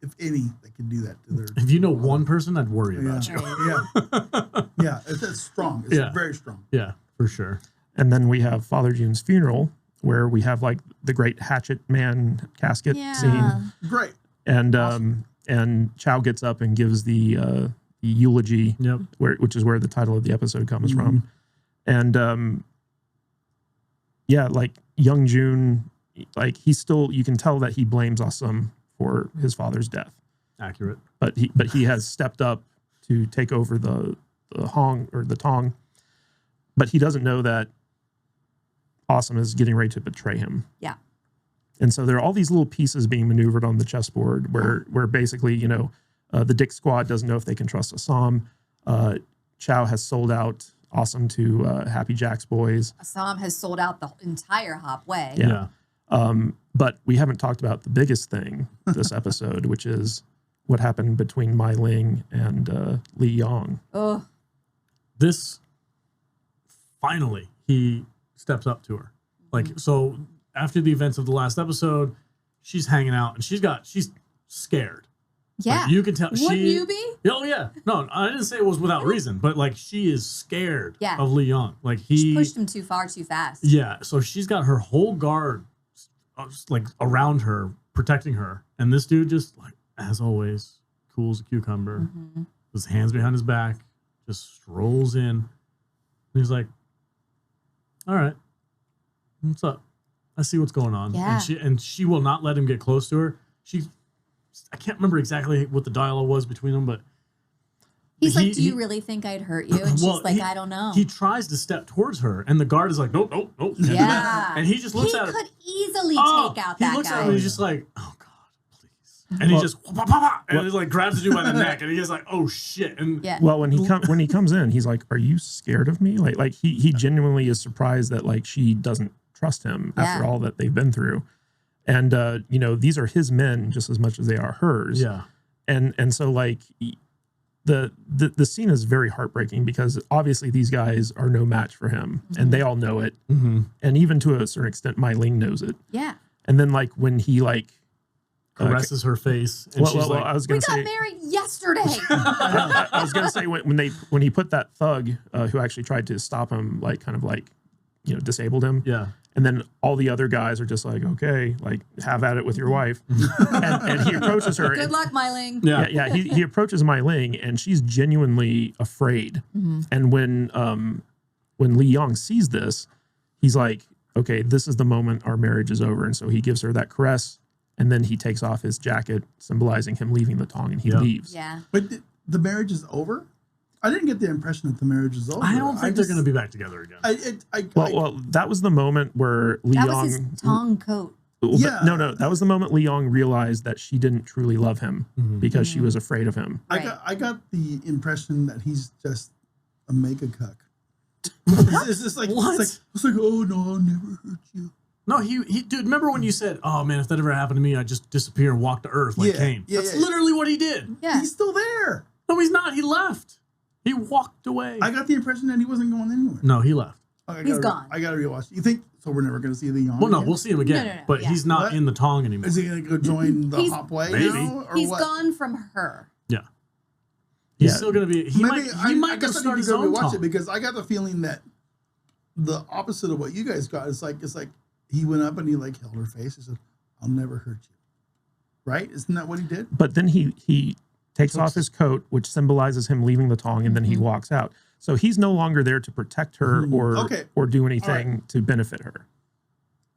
if any, that could do that to their. If you know one person, I'd worry about you. Yeah. It's strong. It's very strong. Yeah, for sure. And then we have Father Jun's funeral, where we have like the great hatchet man casket scene. Great. And and Chow gets up and gives the eulogy, which is where the title of the episode comes from. And like Young Jun, like he's still, you can tell that he blames Ah Sahm for his father's death. Accurate. But he has stepped up to take over the Hong or the Tong. But he doesn't know that Ah Sahm is getting ready to betray him. Yeah. And so there are all these little pieces being maneuvered on the chessboard where basically, you know, the Dick Squad doesn't know if they can trust Ah Sahm. Chow has sold out Ah Sahm to Happy Jack's boys. Ah Sahm has sold out the entire Hopway. Yeah. But we haven't talked about the biggest thing this episode, which is what happened between Mai Ling and Li Yong. Oh. This, finally, he steps up to her. Like, so after the events of the last episode, she's hanging out and she's scared. Yeah. Like, you can tell. Wouldn't you be? Oh, yeah. No, I didn't say it was without reason, but like she is scared of Li Yong. Like she pushed him too far, too fast. Yeah. So she's got her whole guard like around her, protecting her. And this dude just, like, as always, cool as a cucumber, his hands behind his back, just strolls in. And he's like, all right, what's up? I see what's going on. Yeah. And she will not let him get close to her. I can't remember exactly what the dialogue was between them, but he's like, do you really think I'd hurt you? And she's like, I don't know. He tries to step towards her, and the guard is like, nope. Yeah. And he just looks at her. He could easily take out that guy. He looks at her and he's just like, oh, God, please. And he just, and he like grabs the dude by the neck, and he's like, oh, shit. And well, when he comes in, he's like, are you scared of me? Like he genuinely is surprised that like she doesn't trust him after all that they've been through. And, you know, these are his men just as much as they are hers. Yeah. And so like the scene is very heartbreaking because obviously these guys are no match for him and they all know it. And even to a certain extent, Mai Ling knows it. Yeah. And then like when he like caresses her face and she's like, I was going to say, we got married yesterday. I was going to say when he put that thug who actually tried to stop him, like kind of like, you know, disabled him. Yeah. And then all the other guys are just like, okay, like have at it with your wife. and he approaches her. Good luck, Mai Ling. Yeah. He approaches Mai Ling and she's genuinely afraid. And when Li Yong sees this, he's like, okay, this is the moment our marriage is over. And so he gives her that caress and then he takes off his jacket, symbolizing him leaving the Tong, and he leaves. Yeah. But the marriage is over? I didn't get the impression that the marriage is over. I don't think they're going to be back together again. Well, that was the moment where Li Yong... That was his Tong coat. No, that was the moment Li Yong realized that she didn't truly love him because she was afraid of him. I got the impression that he's just a mega cuck. It's just like, what? It's like, oh no, I'll never hurt you. No, he dude, remember when you said, oh man, if that ever happened to me, I'd just disappear and walk to Earth like Cain. That's literally what he did. Yeah. He's still there. No, he's not. He left. He walked away. I got the impression that he wasn't going anywhere. No, he left. He's gone. I gotta rewatch. You think so? We're never gonna see the Young. Well, no, we'll see him again. No, but yeah. he's not in the Tong anymore. Is he gonna go join the Hop Way maybe. now, or He's what? gone from her. Yeah. He's Yeah. still gonna be. He Maybe might go guess I start need his to go own rewatch Tong. it because I got the feeling that the opposite of what you guys got. It's like he went up and he like held her face. He said, "I'll never hurt you." Right? Isn't that what he did? But then he takes off his coat, which symbolizes him leaving the Tong, and then he walks out. So he's no longer there to protect her or do anything to benefit her.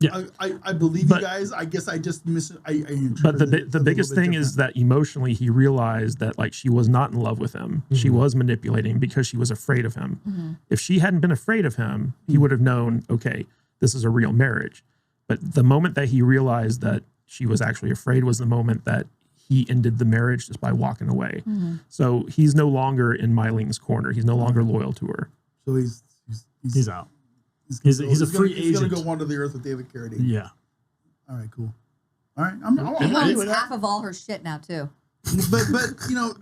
Yeah. I believe you guys. I guess I just But the biggest thing is that emotionally he realized that like she was not in love with him. She was manipulating because she was afraid of him. If she hadn't been afraid of him, he would have known, okay, this is a real marriage. But the moment that he realized that she was actually afraid was the moment that he ended the marriage just by walking away. So he's no longer in Myling's corner. He's no longer loyal to her. So He's out. He's a free agent. He's gonna go wander the earth with David Carradine. Yeah. All right, cool. All right, I'm He happy owns with that. half of all her shit now too. But you know,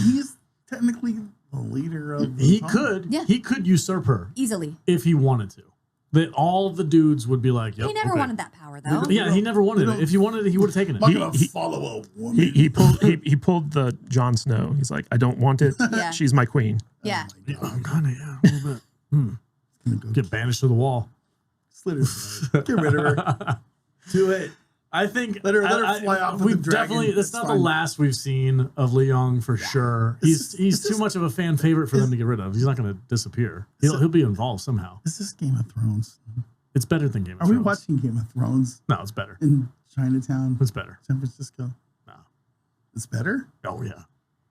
he's technically the leader of. He Tong. could. Yeah. He could usurp her Easily. if he wanted to. That all the dudes would be like, yep, He never okay. wanted that power though. Yeah, he never wanted it. If he wanted it, he would have taken it. I'm not gonna follow a woman. He pulled the Jon Snow. He's like, I don't want it. Yeah. She's my queen. Yeah. Yeah, I'm kind of, yeah, a little bit. Get banished to the wall. Slit her throat. Get rid of her. Do it. I think Let her fly off with We've the dragon. definitely. That's It's not fine. the last we've seen of Leong for sure. He's it's too just- much of a fan favorite for them to get rid of. He's not going to disappear. He'll be involved somehow. Is this Game of Thrones? It's better than Game of Are we Thrones. watching Game of Thrones No, it's better. in Chinatown, It's better. San Francisco? No. It's better. Oh yeah.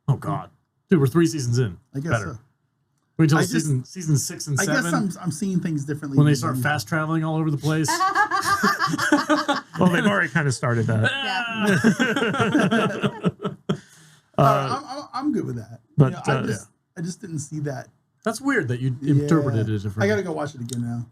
Oh god, dude, we're 3 seasons in. I guess better. so. Wait till I just- season 6 and I 7 guess I'm seeing things differently when they than start you. fast traveling all over the place. Well, they've already kind of started that. I'm good with that. But, You know, I just didn't see that. That's weird that you Yeah. interpreted it differently. I gotta go watch it again now.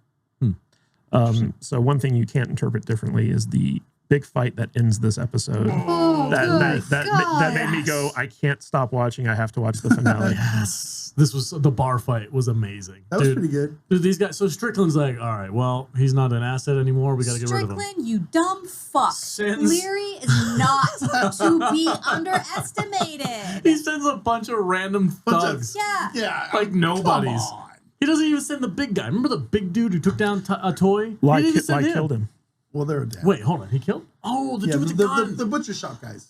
So one thing you can't interpret differently is the big fight that ends this episode. Oh, That made me go, I can't stop watching. I have to watch the finale. Yes. This was the bar fight was amazing. That was Dude, pretty good. Dude, these guys. So Strickland's like, all right, well, he's not an asset anymore. We got to get rid of him. Strickland, you dumb fuck. Sends- Leary is not to be underestimated. He sends a bunch of random thugs. Yeah. Yeah, Like nobody's. Come on. He doesn't even send the big guy. Remember the big dude who took down a toy? Ly he didn't even send him. killed him. Well, they're dead. Wait, hold on. He killed? Oh, the yeah, dude with the gun. the butcher shop guys.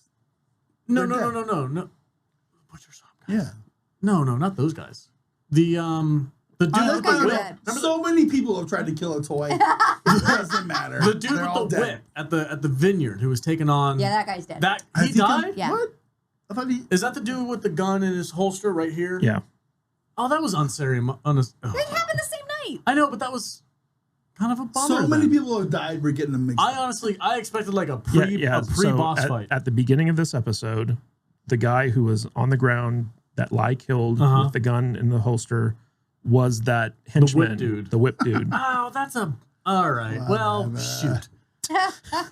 No. they're Butcher shop guys. Yeah. No, not those guys. The dude those with guys the are whip. dead. So many people have tried to kill a toy. It doesn't matter. The dude They're all with the dead. whip at the vineyard who was taking on Yeah, that guy's dead. that Has he come- died? Yeah. What? I thought he. Is that the dude with the gun in his holster right here? Yeah. Oh, that was unceremonious. It happened the same night. I know, but that was kind of a bummer. So many then. people have died. We're getting them mixed. I expected like a So pre-boss fight. at the beginning of this episode, the guy who was on the ground that Ly killed Uh-huh. with the gun in the holster was that henchman, dude. the whip dude. Oh, that's a all right. Well, Whatever. shoot.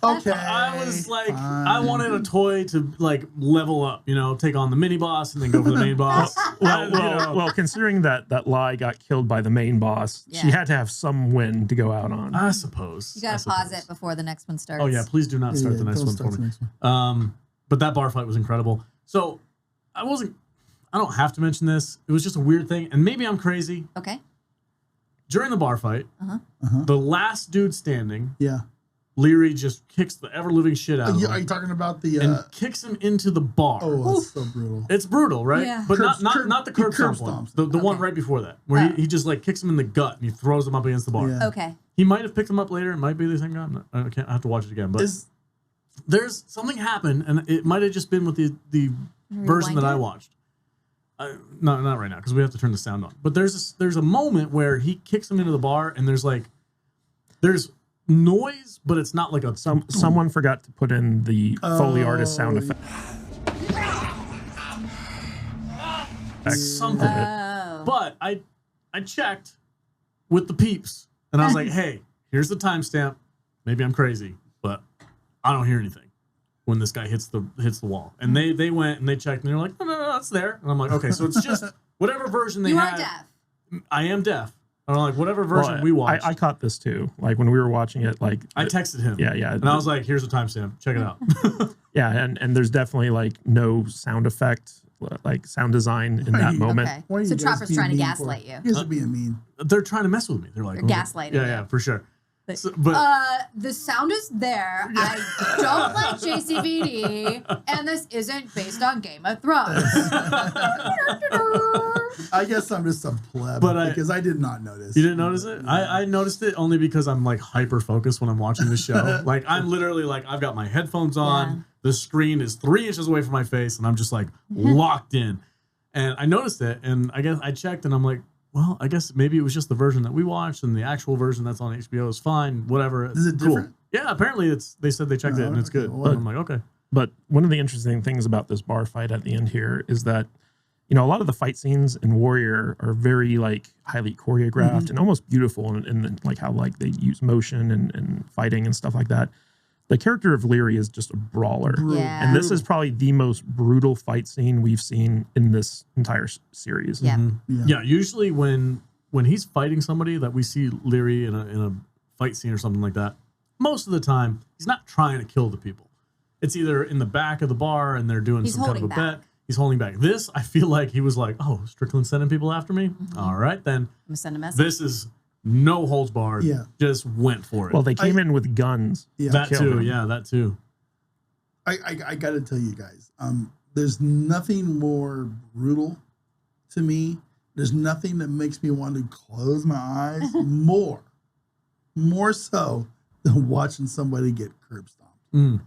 Okay. I was like, fine. I wanted a toy to like level up, take on the mini boss and then go for the main boss. Well, considering that Ly got killed by the main boss, she Yeah. had to have some win to go out on. I suppose. You gotta pause it before the next one starts. Oh yeah, please do not start the next don't one start for the me. next one. But that bar fight was incredible. So I don't have to mention this. It was just a weird thing, and maybe I'm crazy. Okay. During the bar fight, the last dude standing, Yeah. Leary just kicks the ever-living shit out of Are him you talking about the? and kicks him into the bar. Oh, that's so brutal. It's brutal, right? Yeah. But Curb- not the he curb curb stomp one. stomps. The one Okay. right before that, where Oh. he just like kicks him in the gut and he throws him up against the bar. Yeah. Okay. He might have picked him up later. It might be the same guy. I have to watch it again. But Is there's something happened, and it might have just been with the version that I Rewind it? watched. Not right now because we have to turn the sound on. But there's a moment where he kicks him into the bar, and there's noise, but it's not like a Someone forgot to put in the Foley artist sound Oh, effect. something. Oh. But I checked with the peeps, and I was like, hey, here's the timestamp. maybe I'm crazy, but I don't hear anything when this guy hits the wall. And they went and they checked and they're like, no, it's there. And I'm like, okay, so it's just whatever version they You had. are deaf. I am deaf. I'm like, whatever version we watched. I caught this too. Like when we were watching it, like I texted him. Yeah. And I was like, here's a timestamp. Check it out. Yeah, and there's definitely like no sound effect, like sound design in that moment. Okay. Why are you So guys Trapper's being trying to mean gaslight for? you. You guys are being mean. They're trying to mess with me. They're like, They're gaslighting Yeah, you. for sure. But The sound is there. I don't like JCVD, and this isn't based on Game of Thrones. I guess I'm just a pleb because I did not notice. You didn't notice it? I noticed it only because I'm like hyper focused when I'm watching the show. Like I'm literally like I've got my headphones on. Yeah. The screen is 3 inches away from my face, and I'm just like locked in. And I noticed it, and I guess I checked, and I'm like, well, I guess maybe it was just the version that we watched, and the actual version that's on HBO is fine. Whatever. Is it cool. different? Yeah, apparently they said they checked it and it's good. well, But I'm like, okay. But one of the interesting things about this bar fight at the end here is that, you know, a lot of the fight scenes in Warrior are very like highly choreographed and almost beautiful, and like how like they use motion and fighting and stuff like that. The character of Leary is just a brawler. Yeah. And this is probably the most brutal fight scene we've seen in this entire series. Yeah. Yeah, usually when he's fighting somebody that we see Leary in a fight scene or something like that, most of the time he's not trying to kill the people. It's either in the back of the bar and they're doing some kind of a bet. He's holding back. This, I feel like he was like, oh, Strickland sending people after me? All right, then. I'm going to send a message. This is no holds barred. Yeah. Just went for it. Well, they came in with guns. Yeah. that killed too. him. Yeah, that too. I got to tell you guys, there's nothing more brutal to me. There's nothing that makes me want to close my eyes more so than watching somebody get curb stomped. Mm.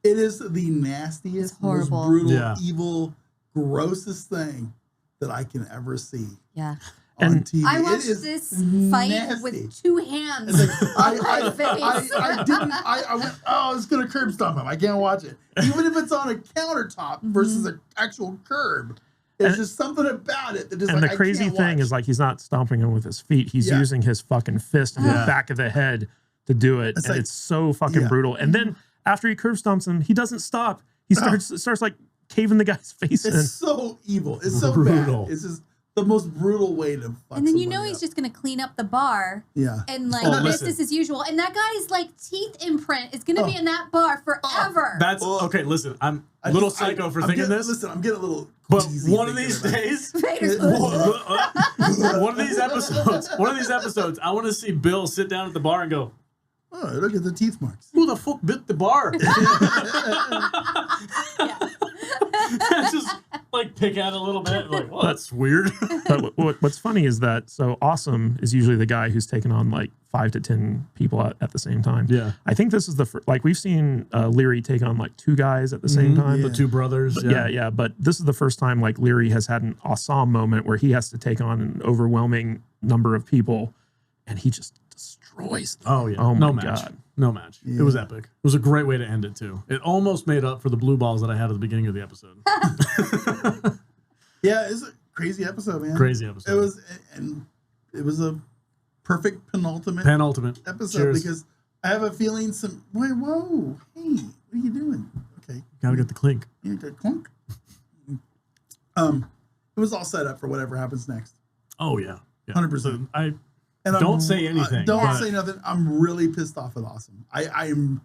It is the nastiest, most horrible. brutal, evil, grossest thing that I can ever see Yeah. on And TV. I It watched is this fight nasty. with 2 hands It's like, on my face. I went, oh, it's going to curb stomp him. I can't watch it. Even if it's on a countertop versus an actual curb. There's just something about it that is And like, the crazy I can't thing watch. is like he's not stomping him with his feet. He's Yeah. using his fucking fist in the Yeah. back of the head to do it. It's and like- it's so fucking brutal. And then after he curb stomps him, he doesn't stop. He starts like caving the guy's face in. It's so evil. It's so Brutal. bad. It's just the most brutal way to fuck And then you know somebody he's up. just going to clean up the bar Yeah. and like Oh, business listen. as usual. And that guy's like teeth imprint is going to be in that bar forever. That's okay. Listen, I'm a little psycho for thinking this. Listen, I'm getting a little But queasy one of thinking these about it. days, Vader's one of these episodes, I want to see Bill sit down at the bar and go, Oh, look at the teeth marks. who the fuck bit the bar? Just like pick at it a little bit. Like, oh, that's weird. But what's funny is that so Ah Sahm is usually the guy who's taken on like 5 to 10 people at the same time. Yeah. I think this is the like we've seen Leary take on like 2 guys at the same time. The two brothers. But yeah. But this is the first time like Leary has had an Ah Sahm moment where he has to take on an overwhelming number of people, and he just destroys them. Oh yeah. Oh no my match. God. No match. Yeah. It was epic. It was a great way to end it too. It almost made up for the blue balls that I had at the beginning of the episode. Yeah, it's a crazy episode, man. Crazy episode. It was a perfect penultimate episode Cheers. because I have a feeling whoa, hey, what are you doing? Okay. Gotta get the clink. You got clunk. It was all set up for whatever happens next. Oh yeah. 100%. And don't say anything. Don't but- say nothing. I'm really pissed off at Awesome. I'm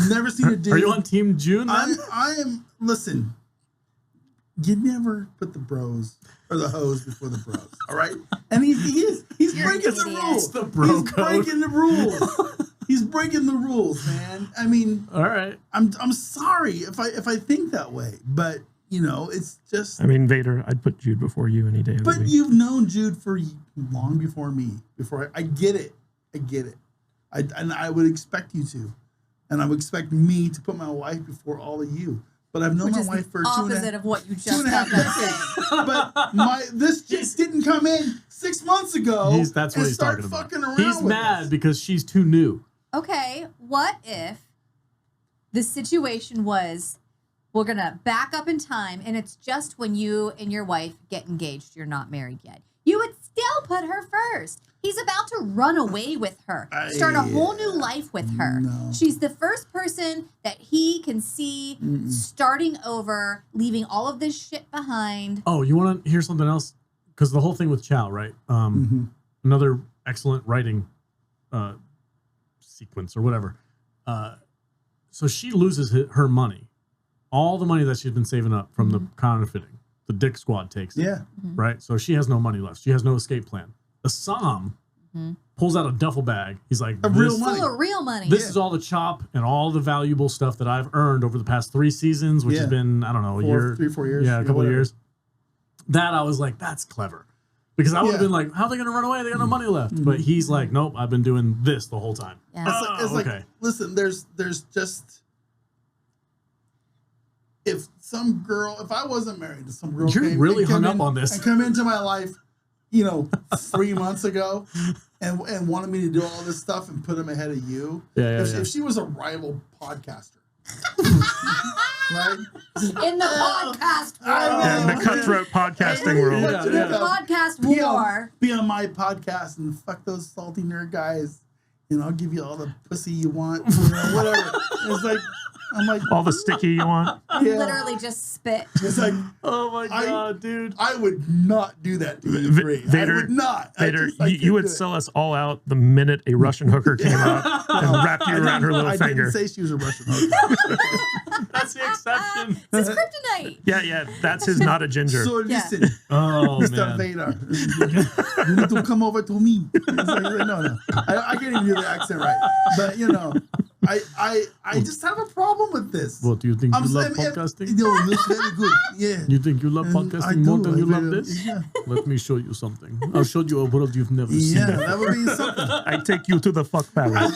never seen a dude. Are you on Team June then? I am. Listen, you never put the bros or the hoes before the bros. All right, and he's You're breaking an the idiot. rules. It's the bro He's code. breaking the rules. He's breaking the rules, man. I mean, All right. I'm sorry if I think that way, but you know, it's just. I mean, Vader, I'd put Jude before you any day of the But week. you've known Jude for long before me. I get it. I get it. And I would expect you to. And I would expect me to put my wife before all of you. But I've known Which my is wife for the 2.5 opposite of what you just 2.5 got done saying. decades. But this chick didn't come in 6 months ago. That's what and he's start talking about. fucking around He's with mad us. because she's too new. Okay, what if the situation was we're going to back up in time and it's just when you and your wife get engaged, you're not married yet. You would still put her first. He's about to run away with her, start a whole new life with her. No. She's the first person that he can see starting over, leaving all of this shit behind. Oh, you want to hear something else? Because the whole thing with Chow, right? Another excellent writing sequence or whatever. So she loses her money, all the money that she's been saving up from the counterfeiting. The Dick Squad takes it, right? So she has no money left. She has no escape plan. Ah Sahm pulls out a duffel bag. He's like, real money. Full of real money. This is all the chop and all the valuable stuff that I've earned over the past 3 seasons, which has been, I don't know, a year. 3-4 years. Yeah, a couple of years. That I was like, that's clever. Because I would have been like, how are they going to run away? They got no money left. But he's like, nope, I've been doing this the whole time. Yeah. It's like, listen, there's just, if I wasn't married to some girl, You're really hung up on this. and come into my life, 3 months ago, and wanted me to do all this stuff and put him ahead of you. If she was a rival podcaster, right? In the podcast world. Yeah, in the cutthroat podcasting world. The podcast war. Be on my podcast and fuck those salty nerd guys. I'll give you all the pussy you want, whatever. It's like, I'm like, all the sticky you want. Literally just spit. It's like, oh my God, dude. I would not do that to you, Vader, I would not. Vader, you would sell us all out the minute a Russian hooker came up and wrapped you around her little I finger. didn't say she was a Russian hooker. That's the exception. It's kryptonite. Yeah, that's his not a ginger. So listen, Oh, Mr. man. Vader, you need to come over to me. It's like, no. I can't even do the accent right. But, I just have a problem with this. What, do you think you love podcasting? No, it's very good. Yeah. You think you love I podcasting more do. than you I love very- this? Yeah. Let me show you something. I'll show you a world you've never seen. Yeah, that would be something. I take you to the fuck palace.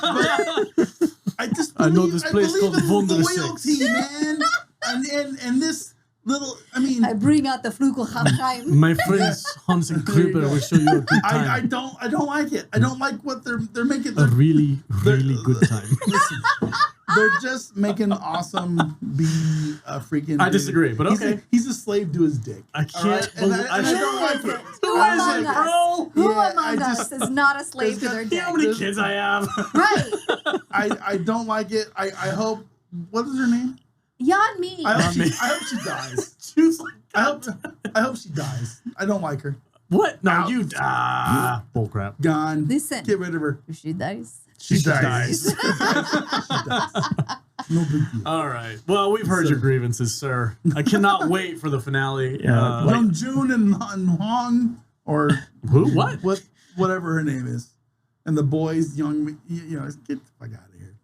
I know this place believe called in Wonder loyalty, man. And this little, I bring out the Flugelheim. My friends Hans and Creeper will show you a good time. I don't like it. I don't like what they're making. A really, really good time. Listen, they're just making Awesome be a freaking. I disagree, but okay. He's a slave to his dick. I can't And believe- I don't like it. Who I among don't like us? it, bro. Who Yeah, among us is not a slave to their You know how dick? many kids I have? Right. I don't like it. I hope. What is her name? Yon me. I hope she dies. She was like, I hope she dies. I don't like her. what? No, Out. you. Bullcrap. Gone. Listen. Get rid of her. If she dies. She dies. She dies. No big deal. All right. Well, we've heard your grievances, sir. I cannot wait for the finale. Yeah, Young Jun and Hong, or Who? What? whatever her name is, and the boys, get the fuck out of here.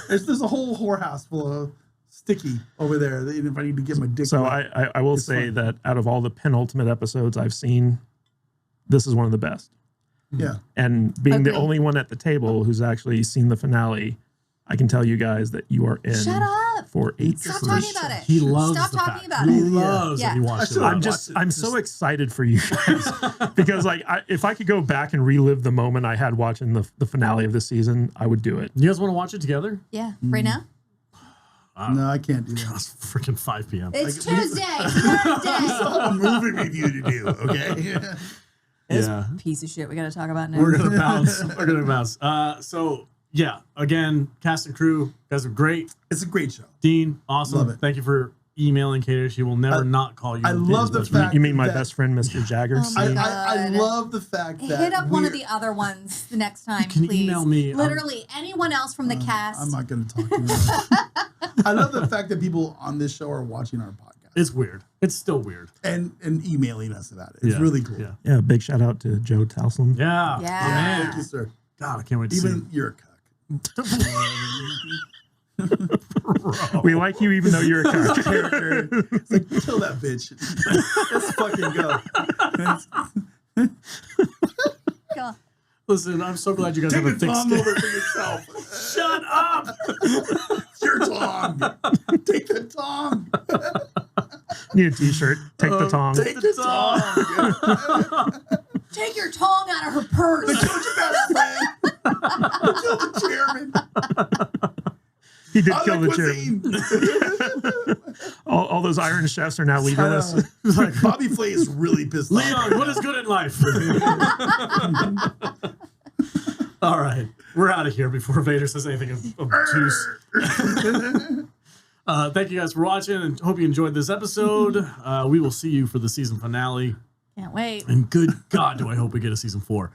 there's a whole whorehouse full of sticky over there. If I need to get my dick. So wet. I will It's say fun. that out of all the penultimate episodes I've seen, this is one of the best. Yeah. And being the Agreed. only one at the table who's actually seen the finale, I can tell you guys that you are in Shut up. for a Stop treat. talking about it. He loves Stop the talking fact. about He it. loves Yeah. that he watched it. I I'm so excited for you guys because if I could go back and relive the moment I had watching the finale of the season, I would do it. You guys want to watch it together? Yeah. Right now? No, I can't do that. It's freaking 5 p.m. It's Tuesday. Thursday. A movie review to do. Okay. Yeah. Piece of shit we got to talk about now. We're gonna bounce. We're gonna bounce. So yeah, again, cast and crew, you guys are great. It's a great show. Dean, awesome. Love it. Thank you for emailing Katie. She will never not call you. I love the His best fact- You mean my that- best friend, Mr. Jagger? Oh my I God. love the fact that Hit up one of we're- the other ones the next time, can please. email me. Literally anyone else from the cast. I'm not going to talk to you. I love the fact that people on this show are watching our podcast It's weird. It's still weird. and emailing us about it. It's Yeah. really cool. Yeah. Yeah, big shout out to Joe Talsam. Yeah. Yeah. Oh, man. Thank you, sir. God, I can't wait to see. Even you're a cuck. We like you even though you're a character. It's like, kill that bitch. Let's fucking go. God. Listen, I'm so glad you guys Take have a the thick tongue skin. over for yourself. Shut up! It's your tongue. Take the tongue. Need a t-shirt. Take the tongue. Take the tongue. Take your tongue out of her purse. Killed your best friend. Killed the chairman. He did I kill like the chairman. cuisine. All those Iron Chefs are now leaderless. Like Bobby Flay is really pissed off. Leon, what is good in life? All right, we're out of here before Vader says anything obtuse. Thank you guys for watching, and hope you enjoyed this episode. We will see you for the season finale. Can't wait. And good God, do I hope we get a season 4.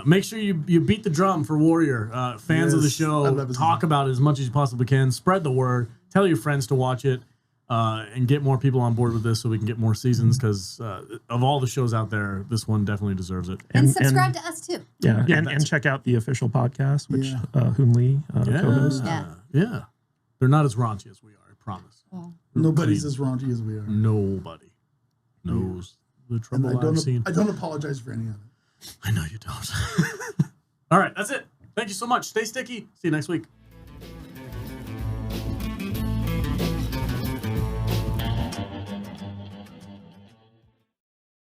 Make sure you beat the drum for Warrior. Fans of the Yes, I show, love it. talk about it as much as you possibly can. Spread the word. Tell your friends to watch it, and get more people on board with this so we can get more seasons, because of all the shows out there, this one definitely deserves it. And subscribe to us too. Yeah, Yeah, and check out the official podcast, which Yeah. Hoon Lee co-hosts. Yeah. They're not as raunchy as we are, I promise. Nobody's as raunchy as we are. Nobody knows the And trouble I've seen. I don't apologize for any of it. I know you don't. All right, that's it. Thank you so much. Stay sticky. See you next week.